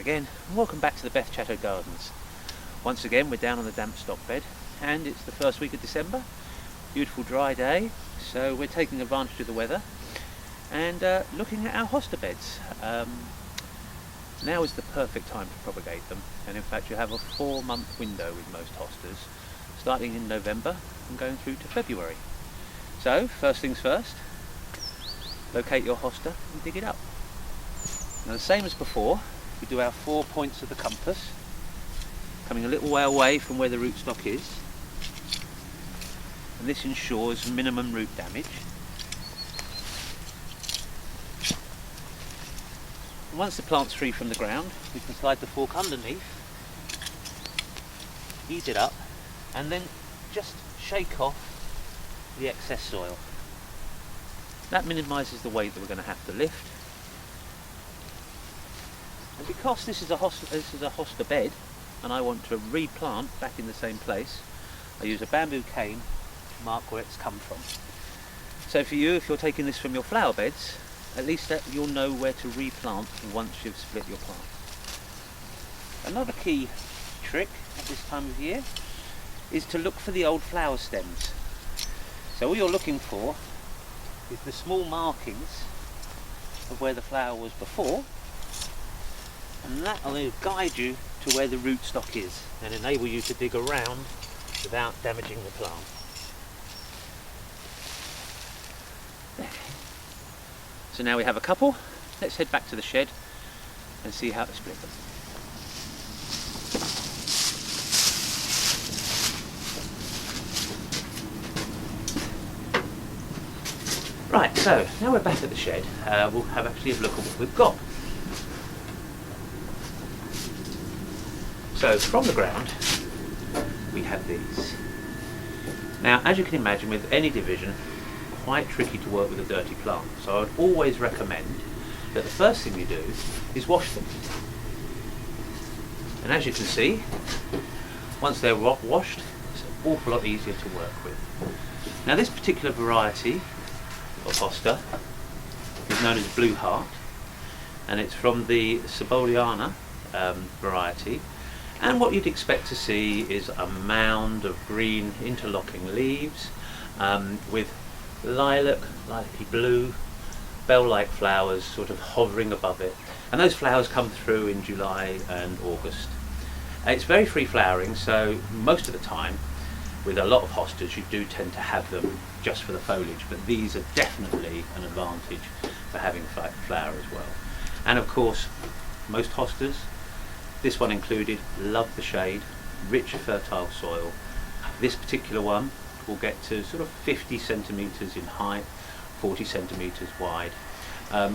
again, and welcome back to the Beth Chatto Gardens. Once again we're down on the damp stock bed, and it's the first week of December. Beautiful dry day, so we're taking advantage of the weather and looking at our hosta beds. Now is the perfect time to propagate them, and in fact you have a 4-month window with most hostas, starting in November and going through to February. So first things first, locate your hosta and dig it up. Now the same as before, we do our 4 points of the compass, coming a little way away from where the rootstock is, and this ensures minimum root damage. And once the plant's free from the ground, we can slide the fork underneath, ease it up, and then just shake off the excess soil. That minimises the weight that we're going to have to lift. And because this is a hosta bed, and I want to replant back in the same place, I use a bamboo cane to mark where it's come from. So for you, if you're taking this from your flower beds, at least that you'll know where to replant once you've split your plant. Another key trick at this time of year is to look for the old flower stems. So all you're looking for is the small markings of where the flower was before, and that will guide you to where the rootstock is and enable you to dig around without damaging the plant. There. So now we have a couple. Let's head back to the shed and see how to split them. Right, so now we're back at the shed, we'll have actually a look at what we've got. So from the ground, we have these. Now, as you can imagine, with any division, quite tricky to work with a dirty plant. So I would always recommend that the first thing you do is wash them. And as you can see, once they're washed, it's an awful lot easier to work with. Now this particular variety of hosta is known as Blue Heart, and it's from the Ceboliana variety. And what you'd expect to see is a mound of green interlocking leaves with lilac-like blue, bell-like flowers sort of hovering above it. And those flowers come through in July and August. It's very free flowering, so most of the time with a lot of hostas you do tend to have them just for the foliage, but these are definitely an advantage for having flower as well. And of course, most hostas, this one included, love the shade, rich fertile soil. This particular one will get to sort of 50 centimetres in height, 40 centimetres wide.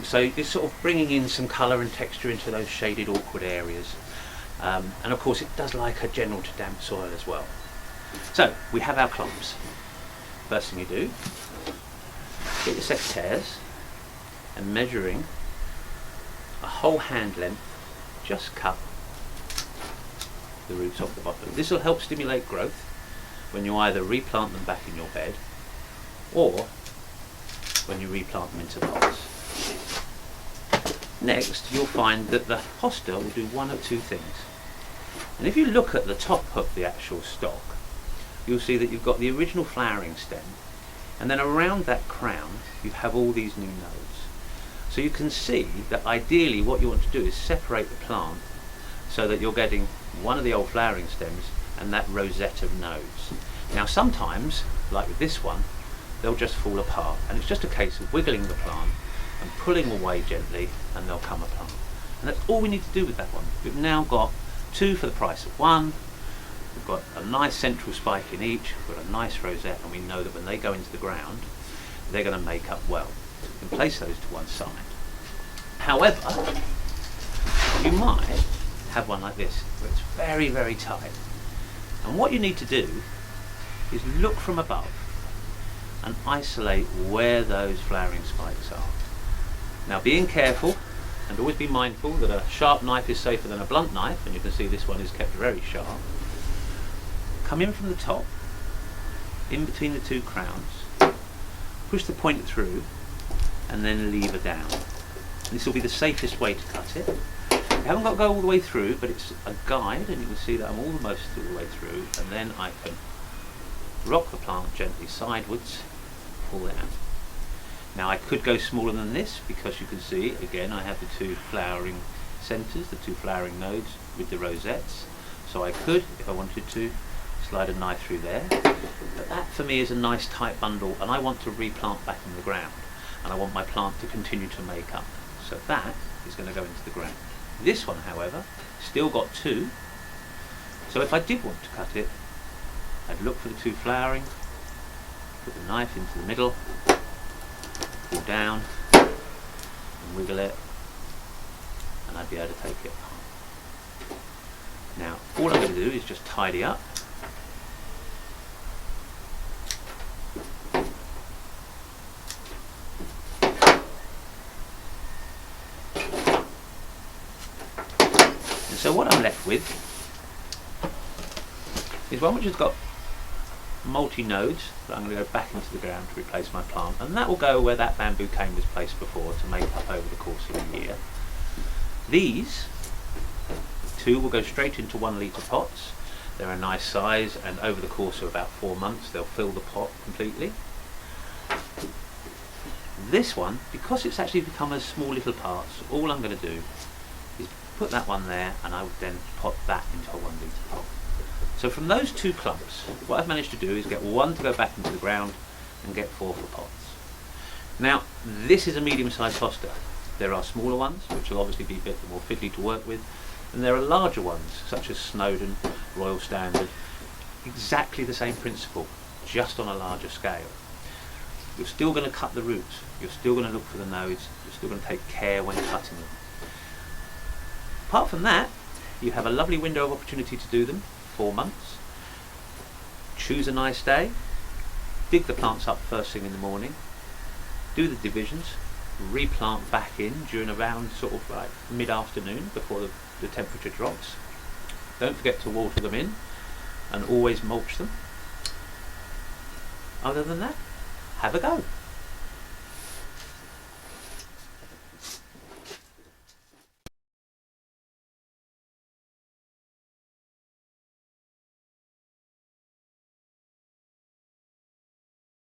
So it's sort of bringing in some colour and texture into those shaded awkward areas. And of course it does like a general to damp soil as well. So we have our clumps. First thing you do, get your secateurs and measuring a whole hand length, just cut the roots off the bottom. This will help stimulate growth when you either replant them back in your bed or when you replant them into pots. Next, you'll find that the hosta will do one of two things. And if you look at the top of the actual stock, you'll see that you've got the original flowering stem, and then around that crown you have all these new nodes. So you can see that ideally what you want to do is separate the plant so that you're getting one of the old flowering stems and that rosette of nodes. Now sometimes, like with this one, they'll just fall apart, and it's just a case of wiggling the plant and pulling away gently and they'll come apart. And that's all we need to do with that one. We've now got two for the price of one. We've got a nice central spike in each, we've got a nice rosette, and we know that when they go into the ground they're going to make up well. We can place those to one side. However, you might have one like this where it's very, very tight, and what you need to do is look from above and isolate where those flowering spikes are. Now, being careful and always be mindful that a sharp knife is safer than a blunt knife, and you can see this one is kept very sharp. Come in from the top, in between the two crowns, push the point through and then lever down. This will be the safest way to cut it. You haven't got to go all the way through, but it's a guide, and you can see that I'm almost all the way through, and then I can rock the plant gently sideways, pull it out. Now I could go smaller than this, because you can see, again, I have the two flowering centres, the two flowering nodes with the rosettes, so I could, if I wanted to, slide a knife through there, but that for me is a nice tight bundle, and I want to replant back in the ground, and I want my plant to continue to make up, so that is going to go into the ground. This one, however, still got two, so if I did want to cut it, I'd look for the two flowering, put the knife into the middle, pull down, and wiggle it, and I'd be able to take it apart. Now, all I'm going to do is just tidy up. And so what I'm left with is one which has got multi-nodes that I'm going to go back into the ground to replace my plant, and that will go where that bamboo cane was placed before to make up over the course of a year. These two will go straight into 1 litre pots. They're a nice size, and over the course of about 4 months they'll fill the pot completely. This one, because it's actually become as small little parts, all I'm going to do is put that one there, and I would then pot that into a 1 litre pot. So from those two clumps, what I've managed to do is get one to go back into the ground and get 4 for pots. Now, this is a medium-sized hosta. There are smaller ones, which will obviously be a bit more fiddly to work with, and there are larger ones, such as Snowdon, Royal Standard. Exactly the same principle, just on a larger scale. You're still going to cut the roots, you're still going to look for the nodes, you're still going to take care when cutting them. Apart from that, you have a lovely window of opportunity to do them, 4 months. Choose a nice day, dig the plants up first thing in the morning, do the divisions, replant back in during around sort of like mid-afternoon before the temperature drops. Don't forget to water them in, and always mulch them. Other than that, have a go.